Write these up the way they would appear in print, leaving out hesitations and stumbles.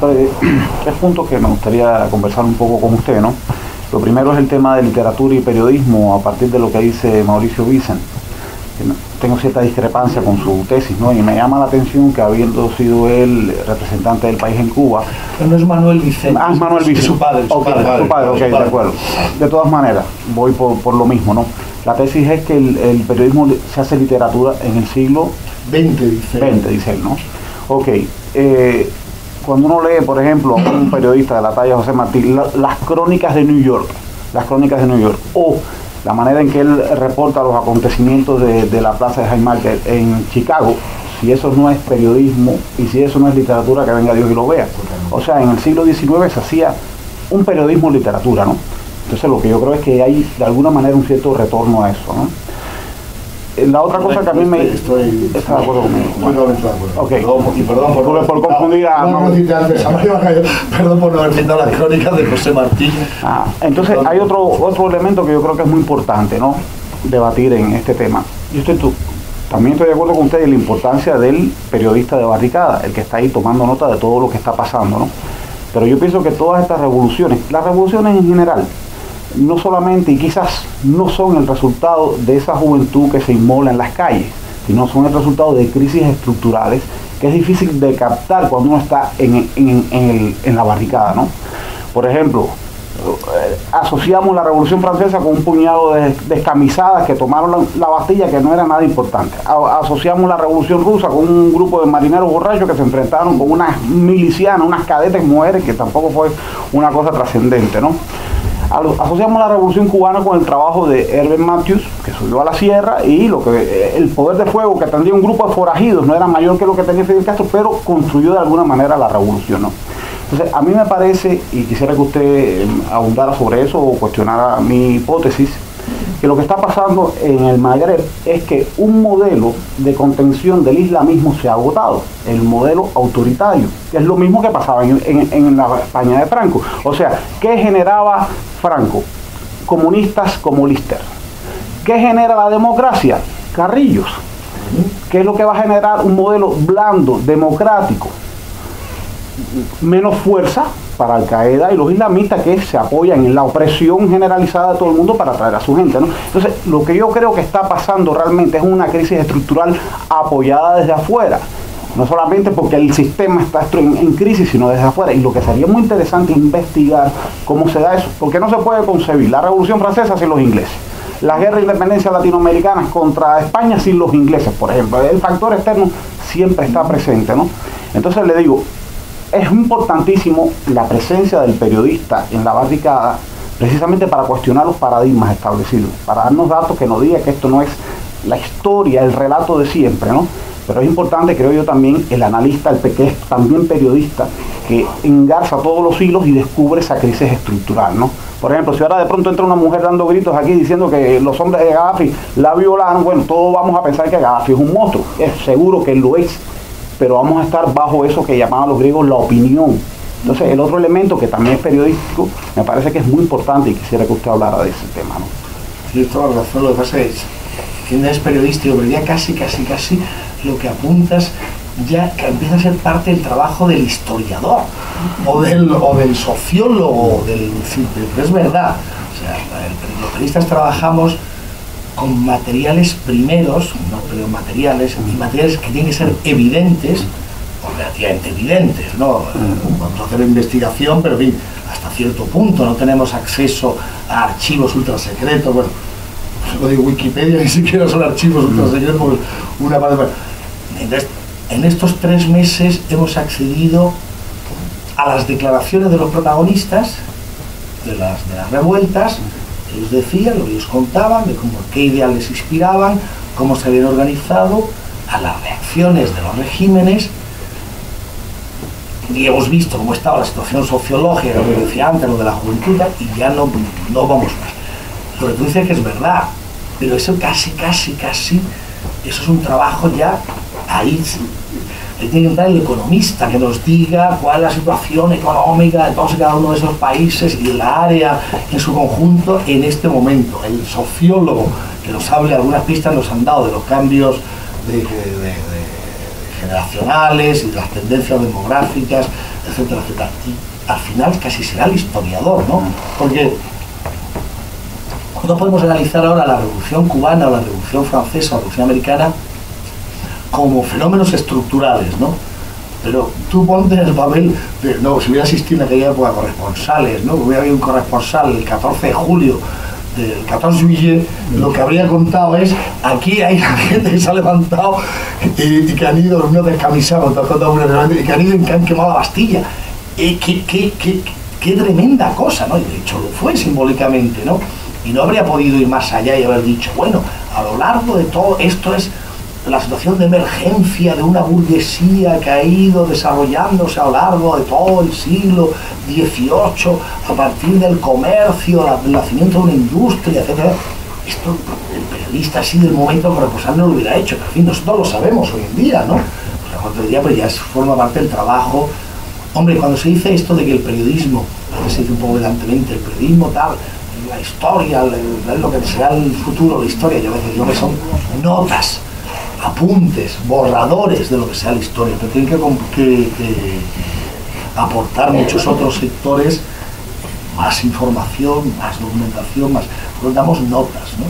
tres puntos que me gustaría conversar un poco con usted, ¿no? Lo primero es el tema de literatura y periodismo a partir de lo que dice Mauricio Vicent. Tengo cierta discrepancia con su tesis, ¿no? Y me llama la atención que habiendo sido él representante del país en Cuba... Pero no es Manuel Vicente. Ah, es Manuel Vicente. Es su padre. Su padre, ok, de acuerdo. De todas maneras, voy por lo mismo, ¿no? La tesis es que el periodismo se hace literatura en el siglo XX, dice él, ¿no? Ok. Cuando uno lee, por ejemplo, a un periodista de la talla José Martí, las crónicas de New York, o la manera en que él reporta los acontecimientos de la plaza de Haymarket en Chicago, si eso no es periodismo y si eso no es literatura, que venga Dios y lo vea. O sea, en el siglo XIX se hacía un periodismo literatura, ¿no? Entonces lo que yo creo es que hay de alguna manera un cierto retorno a eso, ¿no? La otra cosa que a mí me... ¿Está de acuerdo conmigo? Ok. Perdón por confundir a... Perdón por no haber citado las crónicas de José Martí. Entonces hay otro elemento que yo creo que es muy importante, ¿no? Debatir en este tema. También estoy de acuerdo con usted en la importancia del periodista de barricada, el que está ahí tomando nota de todo lo que está pasando, ¿no? Pero yo pienso que todas estas revoluciones, las revoluciones en general, no solamente y quizás no son el resultado de esa juventud que se inmola en las calles, sino son el resultado de crisis estructurales que es difícil de captar cuando uno está en la barricada, ¿no? Por ejemplo, asociamos la Revolución Francesa con un puñado de descamisadas que tomaron la Bastilla, que no era nada importante. Asociamos la Revolución Rusa con un grupo de marineros borrachos que se enfrentaron con unas milicianas, unas cadetes mujeres, que tampoco fue una cosa trascendente, ¿no? Asociamos la Revolución Cubana con el trabajo de Herbert Matthews, que subió a la sierra, y el poder de fuego que tendría un grupo de forajidos, no era mayor que lo que tenía Fidel Castro, pero construyó de alguna manera la revolución, ¿no? Entonces, a mí me parece, y quisiera que usted abundara sobre eso o cuestionara mi hipótesis, que lo que está pasando en el Magreb es que un modelo de contención del islamismo se ha agotado, el modelo autoritario, que es lo mismo que pasaba en la España de Franco. O sea, ¿qué generaba Franco? Comunistas como Lister. ¿Qué genera la democracia? Carrillos. ¿Qué es lo que va a generar un modelo blando, democrático? Menos fuerza para Al-Qaeda y los islamistas, que se apoyan en la opresión generalizada de todo el mundo para atraer a su gente, ¿no? Entonces, lo que yo creo que está pasando realmente es una crisis estructural apoyada desde afuera, no solamente porque el sistema está en crisis, sino desde afuera. Y lo que sería muy interesante investigar cómo se da eso, porque no se puede concebir la Revolución Francesa sin los ingleses, la guerra de independencia latinoamericana contra España sin los ingleses, por ejemplo. El factor externo siempre está presente, ¿no? Entonces le digo, es importantísimo la presencia del periodista en la barricada, precisamente para cuestionar los paradigmas establecidos, para darnos datos que nos digan que esto no es la historia, el relato de siempre, ¿no? Pero es importante, creo yo, también el analista, el que es también periodista, que engarza todos los hilos y descubre esa crisis estructural, ¿no? Por ejemplo, si ahora de pronto entra una mujer dando gritos aquí diciendo que los hombres de Gaddafi la violaron, bueno, todos vamos a pensar que Gaddafi es un monstruo, es seguro que lo es, pero vamos a estar bajo eso que llamaban los griegos la opinión. Entonces, el otro elemento que también es periodístico, me parece que es muy importante y quisiera que usted hablara de ese tema, ¿no? Tienes toda la razón, lo que pasa es que no es periodístico, pero ya casi lo que apuntas ya que empieza a ser parte del trabajo del historiador o del sociólogo, pero es verdad. O sea, los periodistas trabajamos con materiales primeros, no pero materiales, y materiales que tienen que ser evidentes, o relativamente evidentes, ¿no? Vamos a hacer investigación, pero en fin, hasta cierto punto, no tenemos acceso a archivos ultrasecretos, bueno, lo de Wikipedia ni siquiera son archivos ultrasecretos, pues una parte. Entonces, en estos 3 meses hemos accedido a las declaraciones de los protagonistas de las revueltas. Ellos decían, lo que ellos contaban, de qué ideas les inspiraban, cómo se habían organizado, a las reacciones de los regímenes, y hemos visto cómo estaba la situación sociológica, lo que decía antes, lo de la juventud, y ya no vamos más. Lo que tú dices que es verdad, pero eso casi, eso es un trabajo ya, ahí tiene que entrar el economista que nos diga cuál es la situación económica de todos y cada uno de esos países y la área en su conjunto en este momento. El sociólogo que nos hable, algunas pistas nos han dado de los cambios generacionales y de las tendencias demográficas, etcétera, etcétera. Y al final casi será el historiador, ¿no? Porque no podemos analizar ahora la Revolución Cubana o la Revolución Francesa o la Revolución Americana como fenómenos estructurales, ¿no? Pero tú ponte en el papel de, no, si hubiera existido en aquella época corresponsales, ¿no? Hubiera habido un corresponsal el 14 de julio del 14 de juillet, lo que habría contado es, aquí hay gente que se ha levantado y que han ido unos descamisados, y que han ido y que han quemado la Bastilla. Qué tremenda cosa, ¿no? Y de hecho lo fue simbólicamente, ¿no? Y no habría podido ir más allá y haber dicho, bueno, a lo largo de todo esto es la situación de emergencia de una burguesía que ha ido desarrollándose a lo largo de todo el siglo XVIII, a partir del comercio, el nacimiento de una industria, etc. Esto el periodista así del momento corresponsal no lo hubiera hecho, pero en fin, nosotros lo sabemos hoy en día, ¿no? Pues otro día pues ya forma parte del trabajo. Hombre, cuando se dice esto de que el periodismo, a veces se dice un poco evidentemente, el periodismo tal, la historia, lo que será el futuro, la historia, yo a veces digo que son notas, apuntes, borradores de lo que sea la historia, pero tienen que aportar muchos otros sectores, más información, más documentación, más, pues damos notas, ¿no?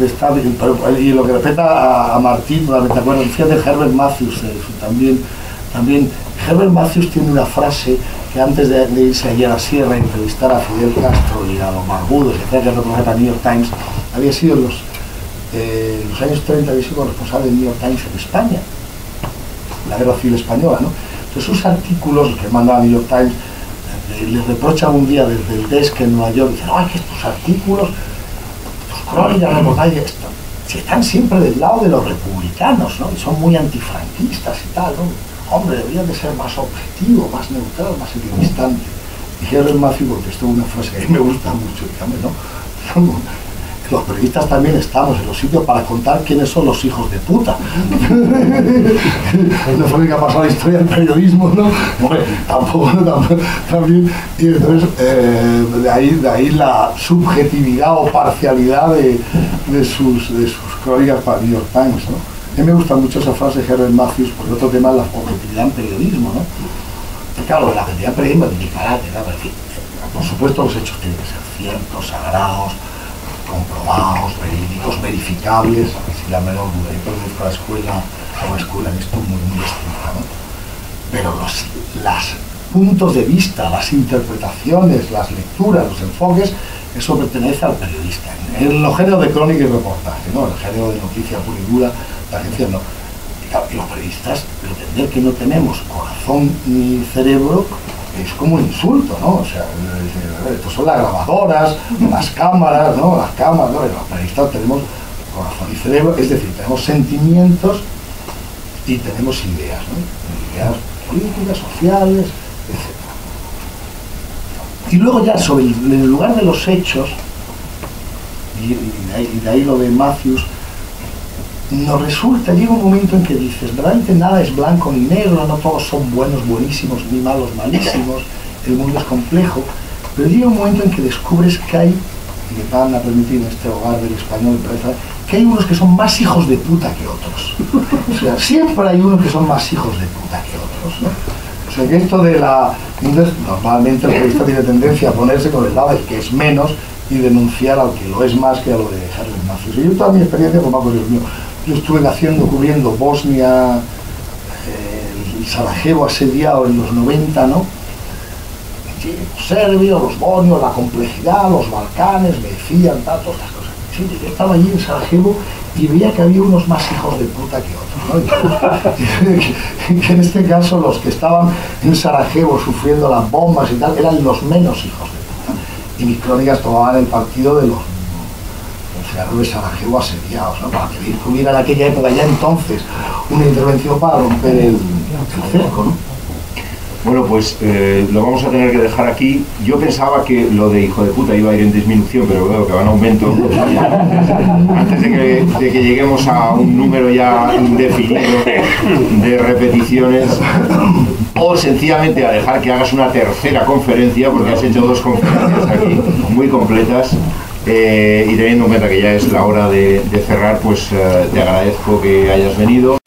Está bien, pero, y lo que respecta a Martín, ¿te acuerdas? Decía de Herbert Matthews, también Herbert Matthews tiene una frase que antes de irse allí a la sierra a entrevistar a Fidel Castro y a los barbudos, que lo que para New York Times, había sido en los años 30, había sido responsable del New York Times en España, la guerra civil española, ¿no? Entonces sus artículos que mandaba New York Times, les reprocha un día desde el desk en Nueva York, dicen, no, es que estos artículos, tus crónicas, reportajes, esto, si están siempre del lado de los republicanos, ¿no? Y son muy antifranquistas y tal, ¿no? Hombre, deberían de ser más objetivo, más neutral, más equidistante. Y Herbert Matthews contestó una frase que a mí me gusta mucho, dígame, ¿no? Los periodistas también estamos en los sitios para contar quiénes son los hijos de puta. No fue que ha pasado la historia del periodismo, ¿no? Hombre, tampoco, también. Y entonces, de ahí la subjetividad o parcialidad de sus crónicas para New York Times, ¿no? A mí me gusta mucho esa frase de Herbert Matthews, porque otro tema es la objetividad en periodismo, ¿no? Y claro, la objetividad en periodismo tiene carácter, ¿no? Por supuesto los hechos tienen que ser ciertos, sagrados, comprobados, verídicos, verificables, sin la menor duda. Yo pertenezco a la escuela en esto muy estricta, ¿no? Pero los puntos de vista, las interpretaciones, las lecturas, los enfoques, eso pertenece al periodista. En los géneros de crónica y reportaje, ¿no? El género de noticia pura y dura, la agencia no. Y los periodistas, pretender que no tenemos corazón ni cerebro es como un insulto, ¿no? O sea, estos son las grabadoras, las cámaras, ¿no? Las cámaras, ¿no? Y los periodistas tenemos corazón y cerebro, es decir, tenemos sentimientos y tenemos ideas, ¿no? Ideas políticas, sociales, etc. Y luego ya sobre el lugar de los hechos, y de ahí lo de Matthews, nos resulta, llega un momento en que dices, verdaderamente nada es blanco ni negro, no todos son buenos, buenísimos, ni malos, malísimos, el mundo es complejo, pero llega un momento en que descubres que hay, y me van a permitir en este hogar del español, que hay unos que son más hijos de puta que otros. O sea, siempre hay unos que son más hijos de puta que otros, ¿no? O sea, que esto de la... Entonces, normalmente el periodista tiene tendencia a ponerse con el lado del que es menos y denunciar al que lo es más que a lo de Herbert Matthews. Y yo toda mi experiencia, pues vamos, Dios mío, yo estuve cubriendo Bosnia, el Sarajevo asediado en los 90, ¿no? Sí, los serbios, los bosnios, la complejidad, los Balcanes, me decían, todas estas cosas. Sí, yo estaba allí en Sarajevo y veía que había unos más hijos de puta que otros, ¿no? Que en este caso los que estaban en Sarajevo sufriendo las bombas y tal, eran los menos hijos de puta. Y mis crónicas tomaban el partido de los de Sarajevo asediados, ¿no? Para que hubiera en aquella época ya entonces una intervención para romper el cerco, ¿no? Bueno, pues lo vamos a tener que dejar aquí. Yo pensaba que lo de hijo de puta iba a ir en disminución, pero veo que va en aumento. Antes de que lleguemos a un número ya indefinido de repeticiones, o sencillamente a dejar que hagas una tercera conferencia, porque has hecho 2 conferencias aquí muy completas. Y teniendo en cuenta que ya es la hora de cerrar, pues te agradezco que hayas venido.